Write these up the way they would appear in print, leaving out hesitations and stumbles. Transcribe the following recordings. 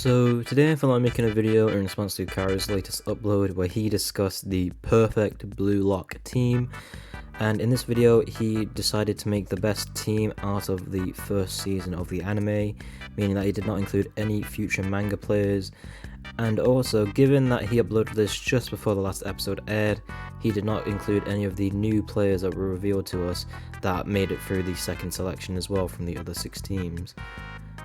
So today I felt like making a video in response to Karu's latest upload where he discussed the perfect blue lock team, and in this video he decided to make the best team out of the first season of the anime, meaning that he did not include any future manga players, and also given that he uploaded this just before the last episode aired, he did not include any of the new players that were revealed to us that made it through the second selection as well from the other 6 teams.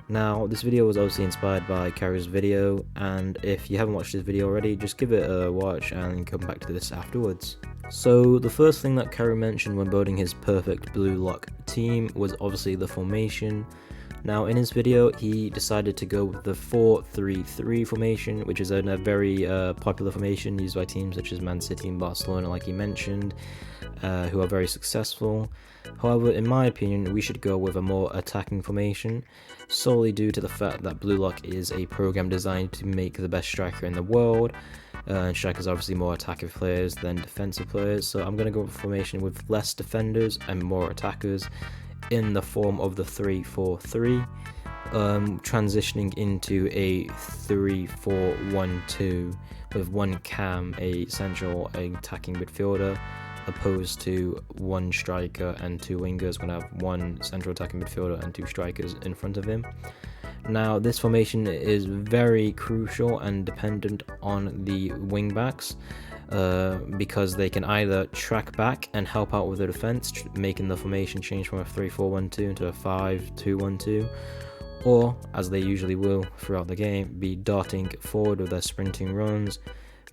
Now, this video was obviously inspired by Karu's video, and if you haven't watched this video already, just give it a watch and come back to this afterwards. So, the first thing that Karu mentioned when building his perfect blue lock team was obviously the formation. Now, in his video, he decided to go with the 4-3-3 formation, which is a very popular formation used by teams such as Man City and Barcelona, like he mentioned, who are very successful. However, in my opinion, we should go with a more attacking formation, solely due to the fact that Blue Lock is a program designed to make the best striker in the world, and strikers are obviously more attacking players than defensive players, so I'm going to go with a formation with less defenders and more attackers in the form of the 3-4-3, transitioning into a 3-4-1-2 with one cam, a central attacking midfielder, opposed to one striker and 2 wingers. We're going to have one central attacking midfielder and 2 strikers in front of him. Now, this formation is very crucial and dependent on the wing backs, because they can either track back and help out with the defense, making the formation change from a 3-4-1-2 into a 5-2-1-2, or, as they usually will throughout the game, be darting forward with their sprinting runs,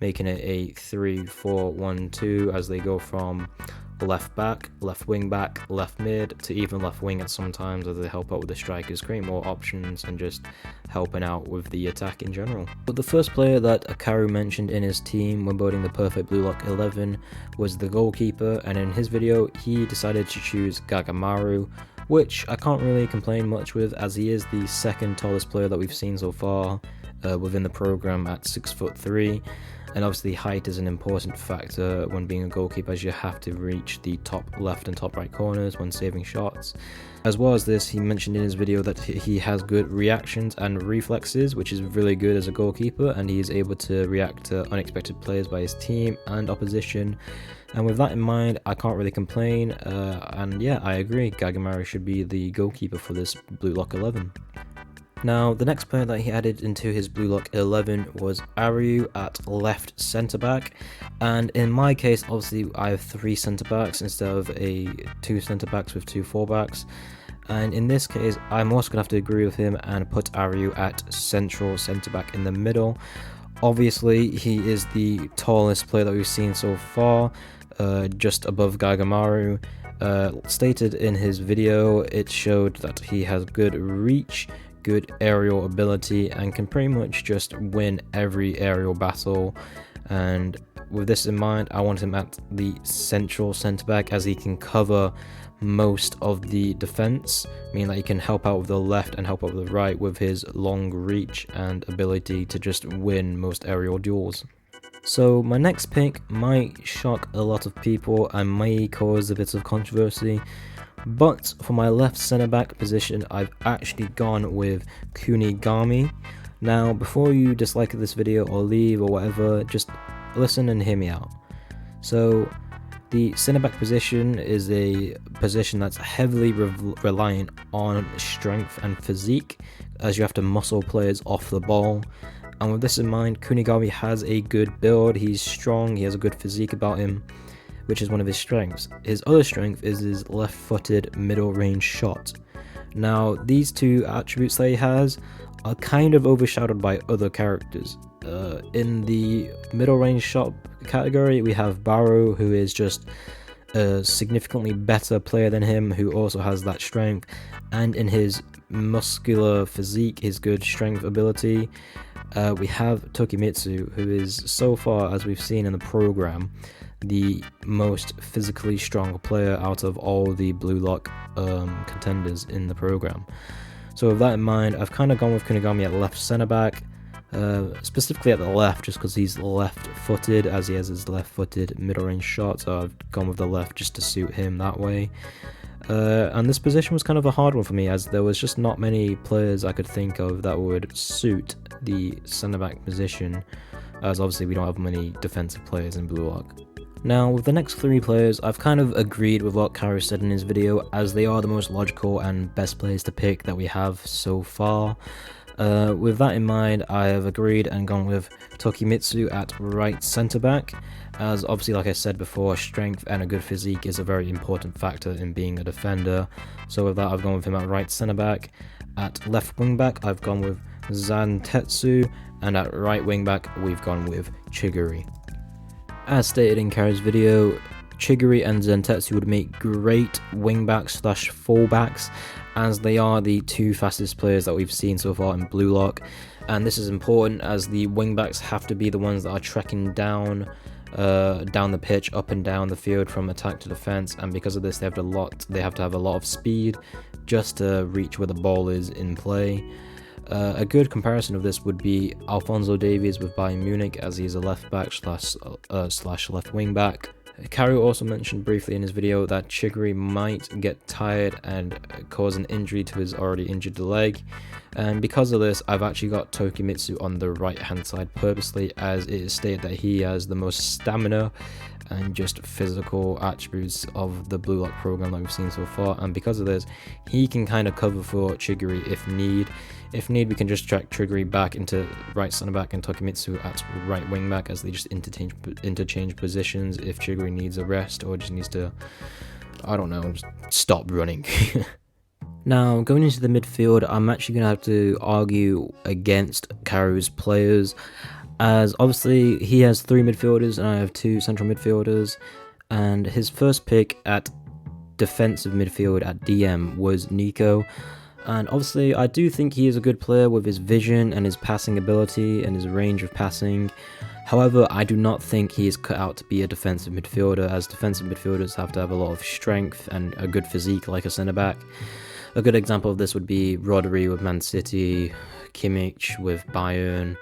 making it a 3-4-1-2 as they go from left back, left wing back, left mid, to even left wing at some times as they help out with the strikers, create more options and just helping out with the attack in general. But the first player that Karu mentioned in his team when building the perfect Blue Lock 11 was the goalkeeper, and in his video he decided to choose Gagamaru, which I can't really complain much with, as he is the second tallest player that we've seen so far within the program at 6'3", and obviously height is an important factor when being a goalkeeper, as you have to reach the top left and top right corners when saving shots. As well as this, he mentioned in his video that he has good reactions and reflexes, which is really good as a goalkeeper, and he is able to react to unexpected plays by his team and opposition. And with that in mind, I can't really complain, and yeah, I agree, Gagamaru should be the goalkeeper for this Blue Lock 11. Now, the next player that he added into his Blue Lock 11 was Aryuu at left centre back, and in my case, obviously, I have 3 centre backs instead of 2 centre backs with 2 full-backs, and in this case, I'm also going to have to agree with him and put Aryuu at central centre back in the middle. Obviously, he is the tallest player that we've seen so far, just above Gagamaru. Stated in his video, it showed that he has good reach, good aerial ability, and can pretty much just win every aerial battle. And with this in mind, I want him at the central centre back, as he can cover most of the defense, meaning that he can help out with the left and help out with the right with his long reach and ability to just win most aerial duels. So my next pick might shock a lot of people and may cause a bit of controversy, but for my left centre back position, I've actually gone with Kunigami. Now, before you dislike this video or leave or whatever, just listen and hear me out. So, the centre back position is a position that's heavily reliant on strength and physique, as you have to muscle players off the ball. And with this in mind, Kunigami has a good build, he's strong, he has a good physique about him, which is one of his strengths. His other strength is his left-footed middle-range shot. Now, these 2 attributes that he has are kind of overshadowed by other characters. In the middle-range shot category, we have Barou, who is just a significantly better player than him, who also has that strength, and in his muscular physique, his good strength ability, we have Tokimitsu, who is, so far as we've seen in the program, the most physically strong player out of all the Blue Lock contenders in the program. So with that in mind, I've kind of gone with Kunigami at left centre back, specifically at the left, just because he's left-footed, as he has his left-footed middle-range shot, so I've gone with the left just to suit him that way. And this position was kind of a hard one for me, as there was just not many players I could think of that would suit the centre-back position, as obviously we don't have many defensive players in Blue Lock. Now, with the next 3 players, I've kind of agreed with what Karu said in his video, as they are the most logical and best players to pick that we have so far. With that in mind, I have agreed and gone with Tokimitsu at right centre-back, as obviously, like I said before, strength and a good physique is a very important factor in being a defender. So with that, I've gone with him at right centre-back. At left wing-back, I've gone with Zantetsu, and at right wing-back, we've gone with Chigiri. As stated in Karu's video, Chigiri and Zantetsu would make great wingbacks slash fullbacks, as they are the 2 fastest players that we've seen so far in Blue Lock, and this is important as the wingbacks have to be the ones that are trekking down the pitch, up and down the field from attack to defense, and because of this they have to have a lot of speed just to reach where the ball is in play. A good comparison of this would be Alphonso Davies with Bayern Munich, as he's a left back slash left wing back. Karu also mentioned briefly in his video that Chigiri might get tired and cause an injury to his already injured leg, and because of this I've actually got Tokimitsu on the right hand side purposely, as it is stated that he has the most stamina and just physical attributes of the Blue Lock program that we've seen so far, and because of this he can kind of cover for Chigiri if need. If need, we can just track Chigiri back into right centre back and Tokimitsu at right wing back, as they just interchange positions if Chigiri needs a rest or just needs to, I don't know, just stop running. Now, going into the midfield, I'm actually going to have to argue against Karu's players, as obviously he has 3 midfielders and I have 2 central midfielders, and his first pick at defensive midfield at DM was Nico. And obviously I do think he is a good player with his vision and his passing ability and his range of passing. However, I do not think he is cut out to be a defensive midfielder, as defensive midfielders have to have a lot of strength and a good physique like a centre-back. A good example of this would be Rodri with Man City, Kimmich with Bayern,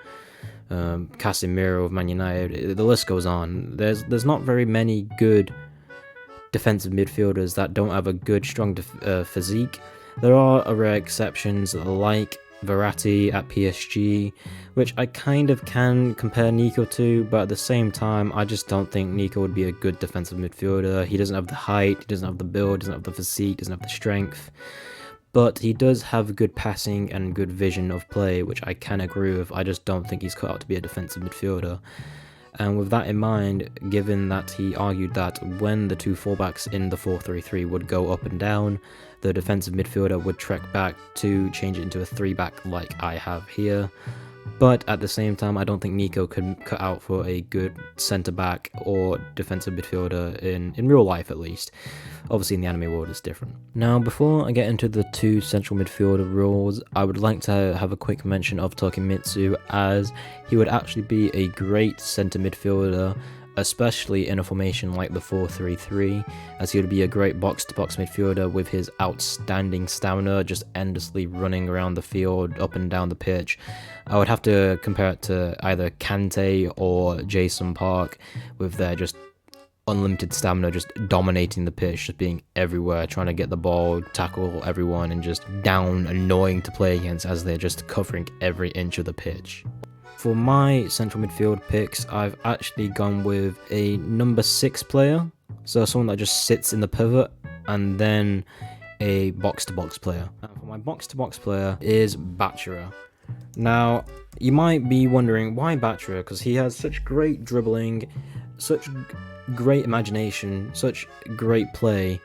Casemiro with Man United. The list goes on. There's not very many good defensive midfielders that don't have a good, strong physique. There are rare exceptions like Verratti at PSG, which I kind of can compare Nico to, but at the same time, I just don't think Nico would be a good defensive midfielder. He doesn't have the height, he doesn't have the build, doesn't have the physique, doesn't have the strength, but he does have good passing and good vision of play, which I can agree with. I just don't think he's cut out to be a defensive midfielder. And with that in mind, given that he argued that when the 2 fullbacks in the 4-3-3 would go up and down, the defensive midfielder would trek back to change it into a 3-back like I have here. But at the same time, I don't think Nico could cut out for a good centre-back or defensive midfielder in real life at least. Obviously in the anime world it's different. Now, before I get into the 2 central midfielder roles, I would like to have a quick mention of Tokimitsu, as he would actually be a great centre midfielder, especially in a formation like the 4-3-3, as he would be a great box-to-box midfielder with his outstanding stamina, just endlessly running around the field, up and down the pitch. I would have to compare it to either Kante or Jason Park, with their just unlimited stamina, just dominating the pitch, just being everywhere, trying to get the ball, tackle everyone, and just down, annoying to play against, as they're just covering every inch of the pitch. For my central midfield picks, I've actually gone with a number 6 player, so someone that just sits in the pivot, and then a box-to-box player. And for my box-to-box player is Bachira. Now, you might be wondering why Bachira, because he has such great dribbling, such great imagination, such great play.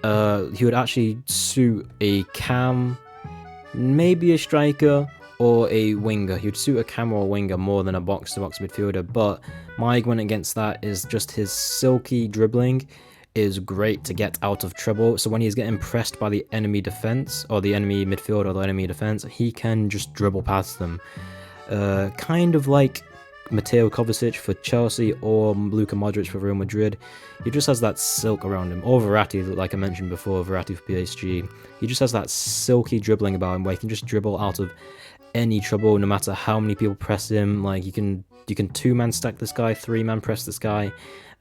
He would actually suit a cam, maybe a striker, or a winger. He would suit a cam or a winger more than a box-to-box midfielder, but my argument against that is just his silky dribbling is great to get out of trouble. So when he's getting pressed by the enemy defense, or the enemy midfield, or the enemy defense, he can just dribble past them. Kind of like Mateo Kovacic for Chelsea or Luka Modric for Real Madrid. He just has that silk around him. Or Verratti, like I mentioned before, Verratti for PSG. He just has that silky dribbling about him where he can just dribble out of any trouble, no matter how many people press him. Like you can 2-man stack this guy, 3-man press this guy,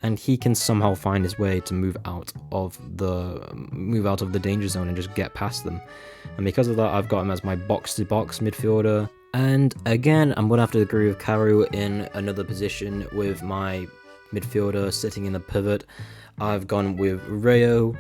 and he can somehow find his way to move out of the danger zone and just get past them. And because of that, I've got him as my box-to-box midfielder. And again, I'm gonna have to agree with Karu in another position with my midfielder sitting in the pivot. I've gone with Reo.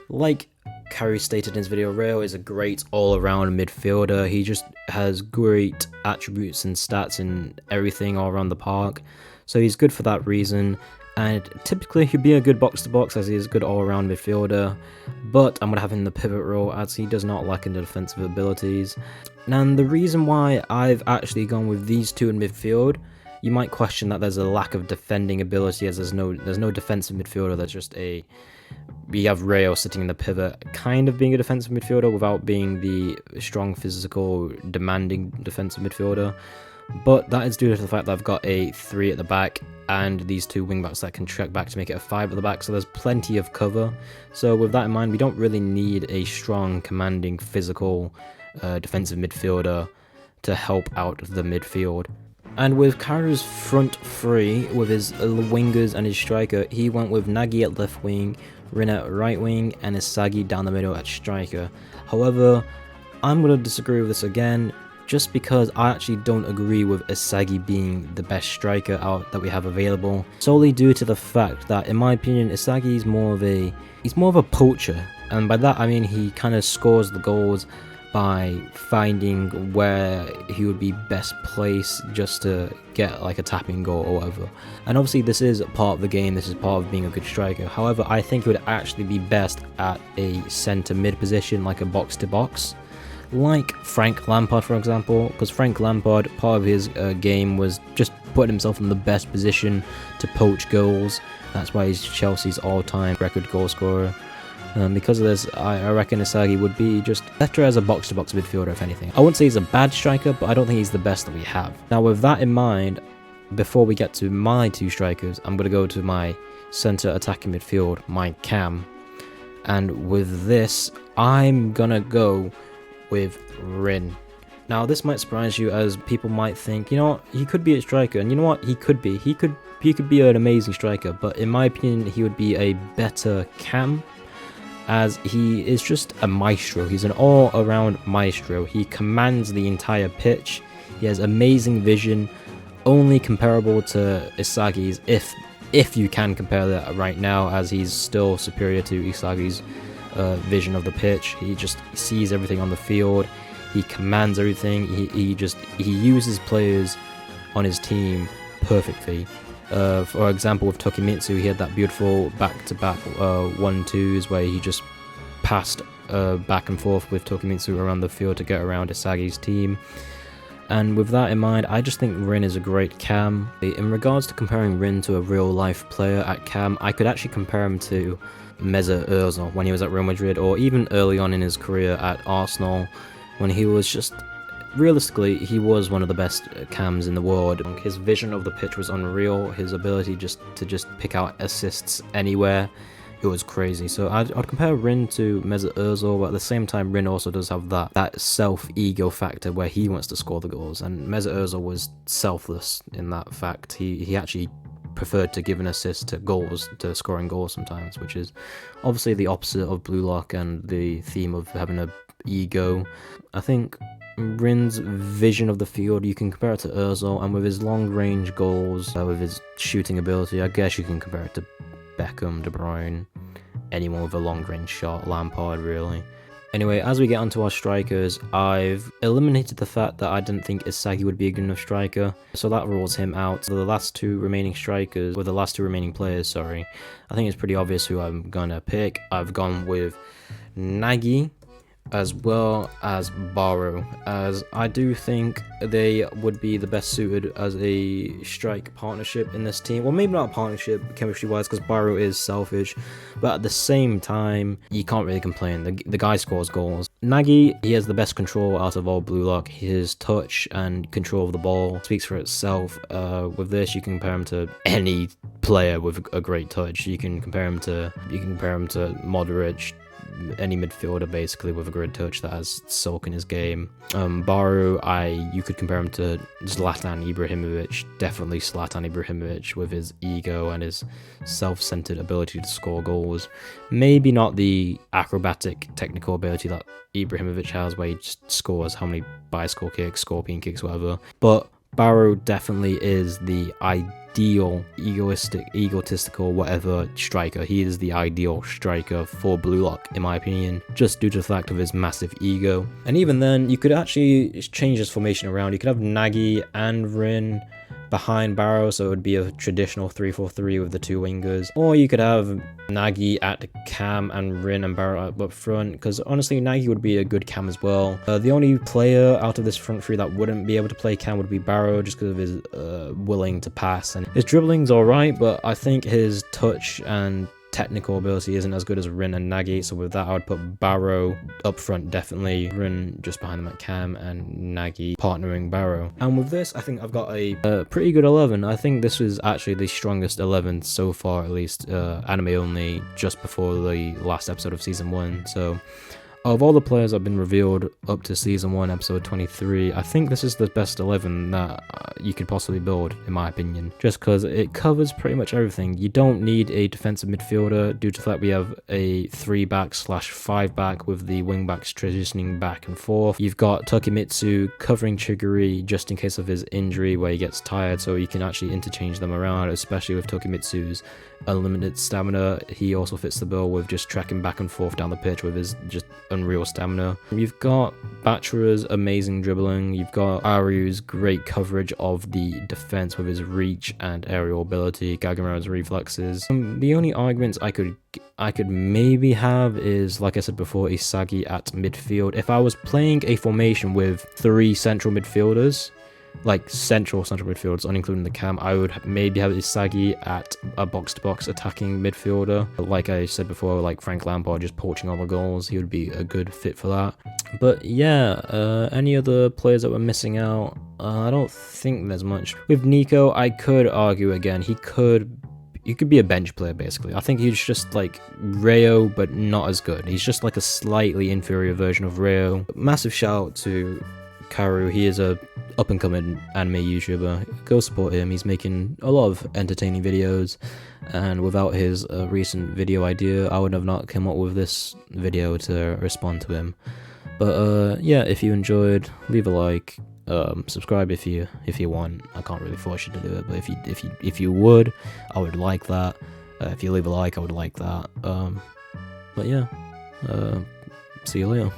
Like Karu stated in his video, Reo is a great all-around midfielder. He just has great attributes and stats and everything all around the park, so he's good for that reason. And typically he'd be a good box-to-box as he is a good all-around midfielder, but I'm going to have him in the pivot role as he does not lack in the defensive abilities. And the reason why I've actually gone with these two in midfield, you might question that there's a lack of defending ability as there's no defensive midfielder. There's just we have Reo sitting in the pivot, kind of being a defensive midfielder without being the strong, physical, demanding defensive midfielder. But that is due to the fact that I've got a 3 at the back and these 2 wingbacks that can track back to make it a 5 at the back, so there's plenty of cover. So with that in mind, we don't really need a strong, commanding, physical defensive midfielder to help out the midfield. And with Karu's front 3, with his wingers and his striker, he went with Nagi at left wing, Rin at right wing, and Isagi down the middle at striker. However, I'm going to disagree with this again, just because I actually don't agree with Isagi being the best striker out that we have available, solely due to the fact that, in my opinion, Isagi is more of a poacher, and by that I mean he kind of scores the goals by finding where he would be best placed just to get like a tapping goal or whatever. And obviously this is part of the game, this is part of being a good striker. However, I think it would actually be best at a centre mid position, like a box to box, like Frank Lampard for example, because Frank Lampard, part of his game was just putting himself in the best position to poach goals. That's why he's Chelsea's all-time record goal scorer. Because of this, I reckon Isagi would be just better as a box-to-box midfielder, if anything. I wouldn't say he's a bad striker, but I don't think he's the best that we have. Now, with that in mind, before we get to my 2 strikers, I'm going to go to my centre attacking midfield, my cam. And with this, I'm going to go with Rin. Now, this might surprise you, as people might think, you know what, he could be a striker, and you know what, he could be. He could be an amazing striker, but in my opinion, he would be a better cam, as he is just a maestro. He's an all-around maestro. He commands the entire pitch. He has amazing vision, only comparable to Isagi's, if you can compare that right now, as he's still superior to Isagi's vision of the pitch. He just sees everything on the field. He commands everything. He uses players on his team perfectly. For example, with Tokimitsu, he had that beautiful back-to-back 1-2s where he just passed back and forth with Tokimitsu around the field to get around Isagi's team. And with that in mind, I just think Rin is a great cam. In regards to comparing Rin to a real-life player at cam, I could actually compare him to Messi when he was at Real Madrid, or even early on in his career at Arsenal, when he was just... realistically, he was one of the best cams in the world. His vision of the pitch was unreal. His ability to pick out assists anywhere, it was crazy. So I'd compare Rin to Mesut Ozil, but at the same time, Rin also does have that self-ego factor where he wants to score the goals, and Mesut Ozil was selfless in that fact. He actually preferred to give an assist to scoring goals sometimes, which is obviously the opposite of Blue Lock and the theme of having a ego. I think Rin's vision of the field, you can compare it to Ozil, and with his long-range goals, with his shooting ability, I guess you can compare it to Beckham, De Bruyne, anyone with a long-range shot, Lampard really. Anyway, as we get onto our strikers, I've eliminated the fact that I didn't think Isagi would be a good enough striker, so that rules him out. So the last 2 remaining strikers, or the last 2 remaining players, sorry, I think it's pretty obvious who I'm gonna pick. I've gone with Nagi, as well as Barou, as I do think they would be the best suited as a strike partnership in this team. Well, maybe not a partnership chemistry wise, because Barou is selfish, but at the same time, you can't really complain. The guy scores goals. Nagi, he has the best control out of all Blue Lock. His touch and control of the ball speaks for itself. With this, you can compare him to any player with a great touch. You can compare him to Modric, any midfielder basically with a good touch that has sulk in his game. Barou, you could compare him to Zlatan Ibrahimovic, definitely Zlatan Ibrahimovic with his ego and his self-centered ability to score goals. Maybe not the acrobatic technical ability that Ibrahimovic has, where he just scores how many bicycle kicks, scorpion kicks, whatever. But Barou definitely is the ideal egotistical whatever striker. He is the ideal striker for Blue Lock, in my opinion, just due to the fact of his massive ego. And even then, you could actually change his formation around. You could have Nagi and Rin behind Barou, so it would be a traditional 3-4-3 with the two wingers. Or you could have Nagi at cam and Rin and Barou up front, because honestly Nagi would be a good cam as well. The only player out of this front three that wouldn't be able to play cam would be Barou, just because of his willing to pass, and his dribbling's alright, but I think his touch and technical ability isn't as good as Rin and Nagi, so with that I would put Barou up front definitely, Rin just behind them at cam, and Nagi partnering Barou. And with this, I think I've got a pretty good 11. I think this was actually the strongest 11 so far, at least anime only, just before the last episode of season 1. So of all the players that have been revealed up to Season 1, Episode 23, I think this is the best 11 that you could possibly build, in my opinion. Just because it covers pretty much everything. You don't need a defensive midfielder due to the fact we have a 3-back/5-back with the wing-backs transitioning back and forth. You've got Tokimitsu covering Chigiri just in case of his injury where he gets tired, so you can actually interchange them around, especially with Tokimitsu's unlimited stamina. He also fits the bill with just tracking back and forth down the pitch with his just unreal stamina. You've got Bachira's amazing dribbling. You've got Aryuu's great coverage of the defense with his reach and aerial ability, Gagamaru's reflexes. The only arguments I could maybe have is, like I said before, Isagi at midfield. If I was playing a formation with 3 central midfielders, like central midfielders, unincluding the cam, I would maybe have Isagi at a box-to-box attacking midfielder. Like I said before, like Frank Lampard just poaching all the goals, he would be a good fit for that. But yeah, any other players that were missing out? I don't think there's much. With Nico, I could argue again, he could be a bench player basically. I think he's just like Rayo, but not as good. He's just like a slightly inferior version of Rayo. Massive shout out to Karu. He is a up-and-coming anime YouTuber. Go support him. He's making a lot of entertaining videos, and without his recent video idea, I would have not come up with this video to respond to him. But yeah, if you enjoyed, leave a like, subscribe if you want. I can't really force you to do it, but if you would, I would like that. If you leave a like, I would like that. But yeah, see you later.